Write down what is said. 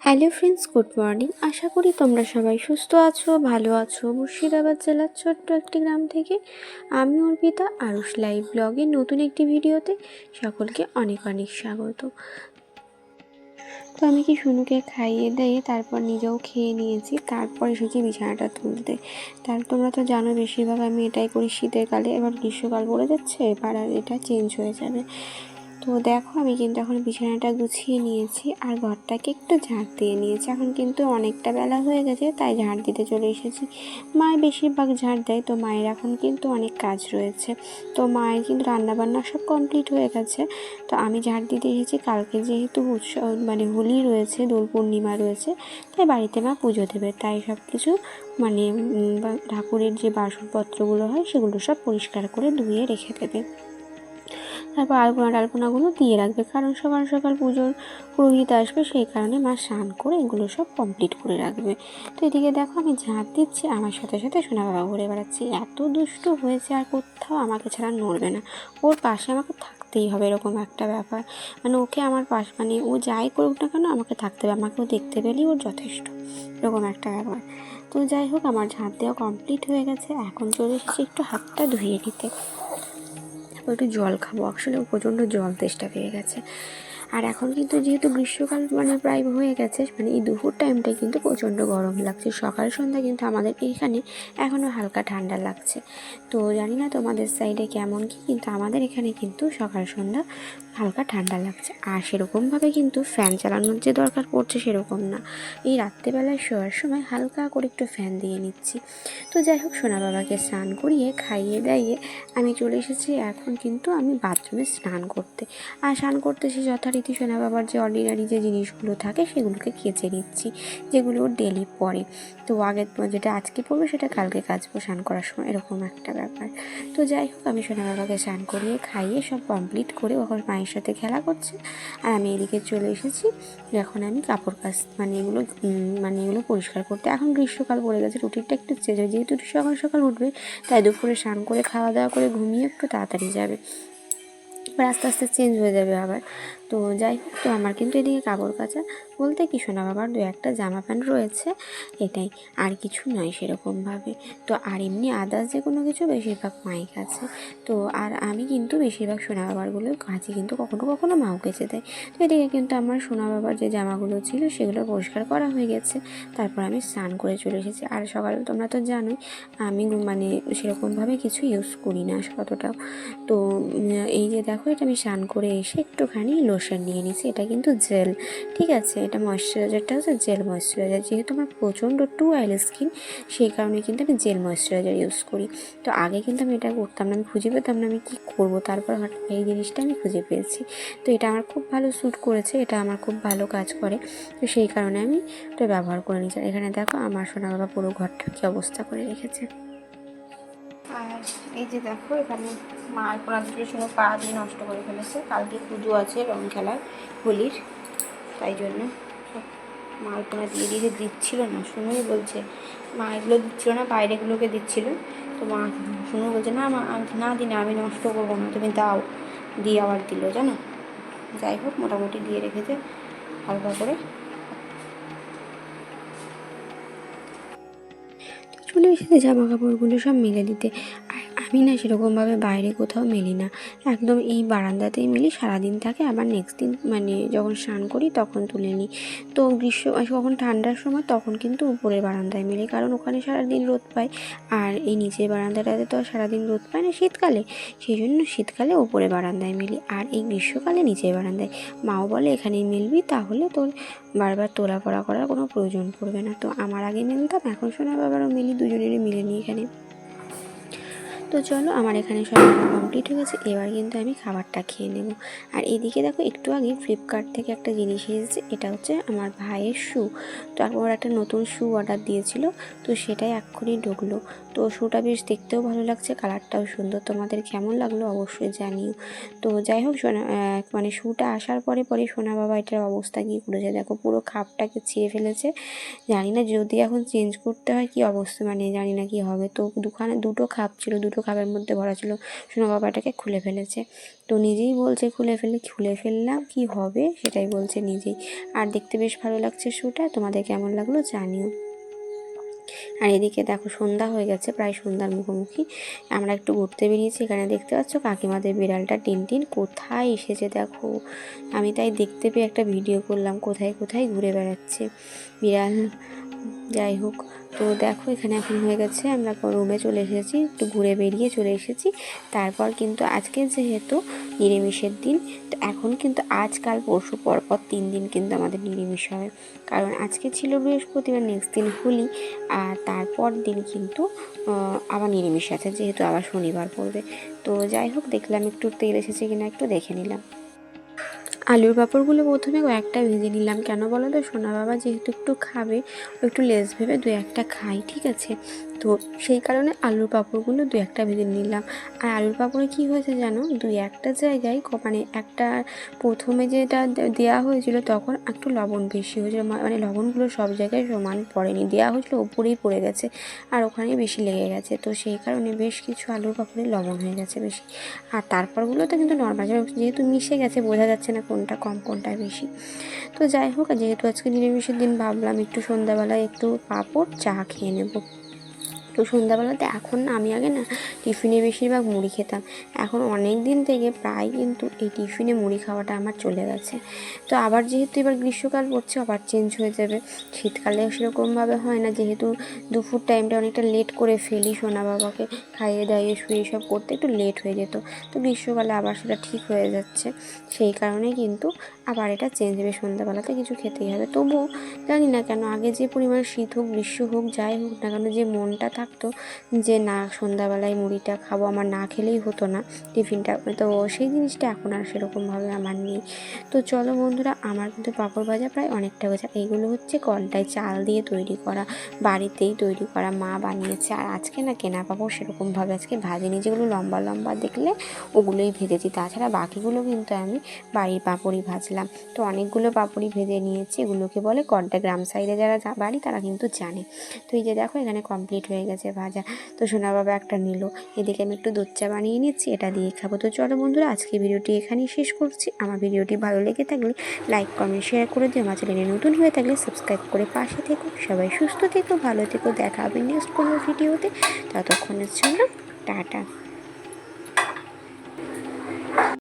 Hello friends, good morning. আশা করি তোমরা সবাই সুস্থ আছো, ভালো আছো। মুর্শিদাবাদ জেলার ছোট্ট একটি গ্রাম থেকে আমি অর্পিতা আরুষ লাইভ ব্লগের নতুন একটি ভিডিওতে সকলকে অনেক অনেক স্বাগত। তো আমি কি শুনুকে খাইয়ে দিয়ে তারপর নিজেও খেয়ে নিয়েছি, তারপর এসেছি বিছানাটা তুলতে। তোমরা তো জানো বেশিরভাগ আমি এটাই করি শীতের কালে। এবার গ্রীষ্মকাল পড়ে যাচ্ছে, এবার আর এটা চেঞ্জ হয়ে যাবে। তো দেখো আমি কিন্তু এখন বিছানাটা গুছিয়ে নিয়েছি আর ঘরটাকে একটু ঝাড় দিয়ে নিয়েছি। এখন কিন্তু অনেকটা বেলা হয়ে গেছে, তাই ঝাড় দিতে চলে এসেছি। মায়ের বেশিরভাগ ঝাড় দেয়, তো মায়ের এখন কিন্তু অনেক কাজ রয়েছে। তো মায়ের কিন্তু রান্নাবান্না সব কমপ্লিট হয়ে গেছে। তো আমি ঝাড় দিতে এসেছি। কালকে যেহেতু উৎসব হোলি রয়েছে, দোল পূর্ণিমা রয়েছে, তাই বাড়িতে মা পুজো দেবে, তাই সব কিছু ঠাকুরের যে বাসনপত্রগুলো হয় সেগুলো সব পরিষ্কার করে ধুয়ে রেখে দেবে। তারপর আলপনাগুলো দিয়ে রাখবে, কারণ সকাল সকাল পুজোর পুরোহিত আসবে, সেই কারণে মা স্নান করে এগুলো সব কমপ্লিট করে রাখবে। তো এদিকে দেখো আমি ঝাঁট দিচ্ছি, আমার সাথে সাথে সোনা বাবা ঘুরে বেড়াচ্ছি। এত দুষ্টু হয়েছে, আর কোথাও আমাকে ছাড়া নড়বে না। ওর পাশে আমাকে থাকতেই হবে, এরকম একটা ব্যাপার। ওকে আমার পাশ ও যাই করুক না কেন আমাকে থাকতে হবে, আমাকেও দেখতে পেলেই ওর যথেষ্ট, এরকম একটা ব্যাপার। তো যাই হোক, আমার ঝাঁট দেওয়া কমপ্লিট হয়ে গেছে। এখন চলে এসেছি একটু হাতটা ধুয়ে নিতে, একটু জল খাবো। আসলে প্রচণ্ড জল তেষ্টা পেয়ে গেছে। আর এখন কিন্তু যেহেতু গ্রীষ্মকাল প্রায় হয়ে গেছে, এই দুপুর টাইমটায় কিন্তু প্রচণ্ড গরম লাগছে। সকাল সন্ধ্যা কিন্তু আমাদের এইখানে এখনও হালকা ঠান্ডা লাগছে। তো জানি না তোমাদের সাইডে কেমন কি, কিন্তু আমাদের এখানে কিন্তু সকাল সন্ধ্যা হালকা ঠান্ডা লাগছে। আর সেরকমভাবে কিন্তু ফ্যান চালানোর যে দরকার পড়ছে সেরকম না। এই রাত্রেবেলায় শোয়ার সময় হালকা করে একটু ফ্যান দিয়ে নিচ্ছি। তো যাই হোক, সোনা বাবাকে স্নান করিয়ে খাইয়ে দাইয়ে আমি চলে এসেছি এখন কিন্তু আমি বাথরুমে স্নান করতে। আর স্নান করতে এসে যথারীতি সোনা বাবার যে অর্ডিনারি যে জিনিসগুলো থাকে সেগুলোকে কেচে নিচ্ছি, যেগুলো ডেলি পরে। তো যেটা আজকে পরবো সেটা কালকে কাচবো স্নান করার সময়, এরকম একটা ব্যাপার। তো যাই হোক, আমি সোনা বাবাকে স্নান করিয়ে খাইয়ে সব কমপ্লিট করে ওখানে মায়ের সাথে খেলা করছে। আর আমি এদিকে চলে এসেছি, এখন আমি কাপড় এগুলো পরিষ্কার করতে। এখন গ্রীষ্মকাল পড়ে গেছে, রুটিনটা একটু চেঞ্জ হয়, যেহেতু সকাল সকাল উঠবে, তাই দুপুরে স্নান করে খাওয়া দাওয়া করে ঘুমিয়ে একটু তাড়াতাড়ি যাবে, এবার আস্তে আস্তে চেঞ্জ হয়ে যাবে আবার। তো যাই হোক, তো আমার কিন্তু এদিকে কাপড় কাচা বলতে কি, সোনা বাবার 2-1টা জামা প্যান্ট রয়েছে, এটাই, আর কিছু নয় সেরকমভাবে। তো আর এমনি আদার্স যে কোনো কিছু বেশিরভাগ মাই কাছে। তো আর আমি কিন্তু বেশিরভাগ সোনা বাবারগুলো কাচি, কিন্তু কখনো কখনো মাও কেচে দেয়। তো এদিকে কিন্তু আমার সোনা বাবার যে জামাগুলো ছিল সেগুলো পরিষ্কার করা হয়ে গেছে। তারপর আমি স্নান করে চলে এসেছি। আর সকালে তোমরা তো জানোই আমি সেরকমভাবে কিছু ইউজ করি না অতটাও। তো এই যে দেখো, এটা আমি স্নান করে এসে একটুখানি লোশন নিয়ে নিয়েছি। এটা কিন্তু জেল, ঠিক আছে, এটা ময়েশ্চারাইজারটা হচ্ছে জেল ময়েশ্চারাইজার। যেহেতু আমার প্রচণ্ড অয়েলি স্কিন, সেই কারণে কিন্তু আমি জেল ময়েশ্চারাইজার ইউজ করি। তো আগে কিন্তু আমি এটা করতাম না, আমি খুঁজে পেতাম না আমি কী করবো। তারপর হঠাৎ এই জিনিসটা আমি খুঁজে পেয়েছি। তো এটা আমার খুব ভালো স্যুট করেছে, এটা আমার খুব ভালো কাজ করে। তো সেই কারণে আমি এটা ব্যবহার করে নিয়েছি। এখানে দেখো আমার সোনা বাবা পুরো ঘরটার কী অবস্থা করে রেখেছে। আর এই যে দেখো, এখানে মা আলপনাগুলো সঙ্গে পা দিয়ে নষ্ট করে ফেলেছে। কালকে পুজো আছে রং খেলার, হোলির, তাই জন্য সব মা আলপনা দিয়ে দিচ্ছিল না। শুনুই বলছে মা এগুলো দিচ্ছিল না, বাইরেগুলোকে দিচ্ছিল। তো মা শুনু বলছে না মা, না দিন, আমি নষ্ট করবো না, তুমি দাও। দিয়ে আবার দিল, জানো। যাই হোক, মোটামুটি দিয়ে রেখেছে হালকা করে। চলে এসেছে জামা কাপড়গুলো সব মেলে দিতে। আর আমি না সেরকমভাবে বাইরে কোথাও মেলি না, একদম এই বারান্দাতেই মেলি, সারাদিন থাকে। আবার নেক্সট দিন যখন স্নান করি তখন তুলে নিই। তো কখন ঠান্ডার সময় তখন কিন্তু উপরের বারান্দায় মেলি, কারণ ওখানে সারাদিন রোদ পায়। আর এই নিচের বারান্দাটাতে তো সারাদিন রোদ পায় না শীতকালে, সেই জন্য শীতকালে উপরে বারান্দায় মেলি, আর এই গ্রীষ্মকালে নিচের বারান্দায়। মাও বলে এখানেই মেলবি, তাহলে তোর বারবার তোলা পড়া করার কোনো প্রয়োজন পড়বে না। তো আমার আগে মেলতাম, এখন সোনা বাবারও মেলি, দুজনেরই মিলে নিই এখানে। তো চলো, আমার এখানে সব কমপ্লিট হয়ে গেছে। এবার কিন্তু আমি খাবারটা খেয়ে নেব। আর এদিকে দেখো, একটু আগে ফ্লিপকার্ট থেকে একটা জিনিস এসেছে, এটা হচ্ছে আমার ভাইয়ের শ্যু। তারপর একটা নতুন শ্যু অর্ডার দিয়েছিল, তো সেটাই এক্ষুনি ঢুকলো। তো শ্যুটা বেশ দেখতেও ভালো লাগছে, কালারটাও সুন্দর। তোমাদের কেমন লাগলো অবশ্যই জানিও। তো যাই হোক, শ্যুটা আসার পরে সোনা বাবা এটার অবস্থা কী করেছে দেখো, পুরো খাপটাকে ছিঁড়ে ফেলেছে। জানি না যদি এখন চেঞ্জ করতে হয় কী অবস্থা, জানি না কি হবে। তো দুটো খাপ ছিল, দুটো যেহেতু খাবারের মধ্যে ভরা ছিল সোনা বাবা এটাকে খুলে ফেলেছে। তো নিজেই বলছে খুলে ফেললাম কি হবে সেটাই বলছে নিজেই। আর দেখতে বেশ ভালো লাগছে শ্যুটা, তোমাদের কেমন লাগলো জানিও। আর এদিকে দেখো সন্ধ্যা হয়ে গেছে, প্রায় সন্ধ্যার মুখোমুখি। আমরা একটু ঘুরতে বেরিয়েছি। এখানে দেখতে পাচ্ছ কাকিমাদের বিড়ালটা টিনটিন কোথায় এসেছে দেখো। আমি তাই দেখতে পেয়ে একটা ভিডিও করলাম, কোথায় কোথায় ঘুরে বেড়াচ্ছে বিড়াল। যাই হোক, তো দেখো এখানে এখন হয়ে গেছে, আমরা রুমে চলে এসেছি, একটু ঘুরে বেরিয়ে চলে এসেছি। তারপর কিন্তু আজকে যেহেতু নিরামিষের দিন, তো এখন কিন্তু আজকাল পরশু পরপর 3 দিন কিন্তু আমাদের নিরামিষ হবে। কারণ আজকে ছিল বৃহস্পতিবার, নেক্সট দিন হোলি, আর তারপর দিন কিন্তু আবার নিরামিষ আছে, যেহেতু আবার শনিবার পড়বে। তো যাই হোক, দেখলাম একটু তেল এসেছে কিনা একটু দেখে নিলাম। আলুর পাঁপড়গুলো প্রথমে কয়েকটা ভেজে নিলাম, কেন বলো তো, সোনা বাবা যেহেতু একটু খাবে, ও একটু লেস ভেবে 2-1টা খাই, ঠিক আছে। তো সেই কারণে আলুর পাঁপড়গুলো 2-1টা ভেজে নিলাম। আর আলুর পাঁপড়ে কী হয়েছে জানো, 2-1টা জায়গায় মানে একটা প্রথমে যেটা দেওয়া হয়েছিল তখন একটু লবণ বেশি হয়েছিল, মানে লবণগুলো সব জায়গায় সমান পড়েনি, দেওয়া হয়েছিল ওপরেই পড়ে গেছে আর ওখানেই বেশি লেগে গেছে। তো সেই কারণে বেশ কিছু আলুর পাঁপড়ে লবণ হয়ে গেছে বেশি। আর তারপরগুলোতে কিন্তু নর্মাল, যেহেতু মিশে গেছে বোঝা যাচ্ছে না কোনটা কম কোনটা বেশি। তো যাই হোক, যেহেতু আজকে নিরামিষের দিন ভাবলাম একটু সন্ধ্যাবেলায় একটু পাঁপড় চা খেয়ে নেবো। তো সন্ধ্যাবেলাতে এখন না, আমি আগে না টিফিনে বেশিরভাগ মুড়ি খেতাম, এখন অনেক দিন থেকে প্রায় কিন্তু এই টিফিনে মুড়ি খাওয়াটা আমার চলে গেছে। তো আবার যেহেতু এবার গ্রীষ্মকাল পড়ছে আবার চেঞ্জ হয়ে যাবে, শীতকালে সেরকমভাবে হয় না, যেহেতু দুপুর টাইমটা অনেকটা লেট করে ফেলি, সোনা বাবাকে খাইয়ে দাইয়ে শুয়ে সব করতে একটু লেট হয়ে যেত। তো গ্রীষ্মকালে আবার সেটা ঠিক হয়ে যাচ্ছে, সেই কারণেই কিন্তু আবার এটা চেঞ্জ হবে, সন্ধ্যাবেলাতে কিছু খেতেই হবে। তবুও জানি না কেন আগে যে পরিমাণ শীত হোক গ্রীষ্ম হোক যাই হোক না কেন, যে মনটা থাকতো যে না সন্ধ্যাবেলায় মুড়িটা খাবো, আমার না খেলেই হতো না টিফিনটা, তো সেই জিনিসটা এখন আর সেরকমভাবে আমার নেই। তো চলো বন্ধুরা, আমার কিন্তু পাঁপড় ভাজা প্রায় অনেকটা হয়েছে। এইগুলো হচ্ছে কলটায় চাল দিয়ে তৈরি করা, বাড়িতেই তৈরি করা, মা বানিয়েছে। আর আজকে না কেনা পাঁপড় সেরকমভাবে আজকে ভাজিনি, যেগুলো লম্বা লম্বা দেখলে ওগুলোই ভেজেছি, তাছাড়া বাকিগুলো কিন্তু আমি বাড়ির পাঁপড়ই ভাজলাম। তো অনেকগুলো পাঁপড়ই ভেজে নিয়েছি, এগুলোকে বলে কড়টা, গ্রাম সাইডে যারা বাড়ি তারা কিন্তু জানে। তো এই যে দেখো এখানে কমপ্লিট হয়ে গেছে ভাজা। তো সোনা বাবা একটা নিল, এদিকে আমি একটু দুধ চা বানিয়ে নিচ্ছি, এটা দিয়ে খাবো। তো চলো বন্ধুরা, আজকে ভিডিওটি এখানেই শেষ করছি। আমার ভিডিওটি ভালো লেগে থাকলে লাইক কমেন্ট শেয়ার করে দিও, আমার চ্যানেলে নতুন হয়ে থাকলে সাবস্ক্রাইব করে পাশে থেকো। সবাই সুস্থ থেকো, ভালো থেকো, দেখা হবে নেক্সট কোনো ভিডিওতে। ততক্ষণের জন্য টাটা।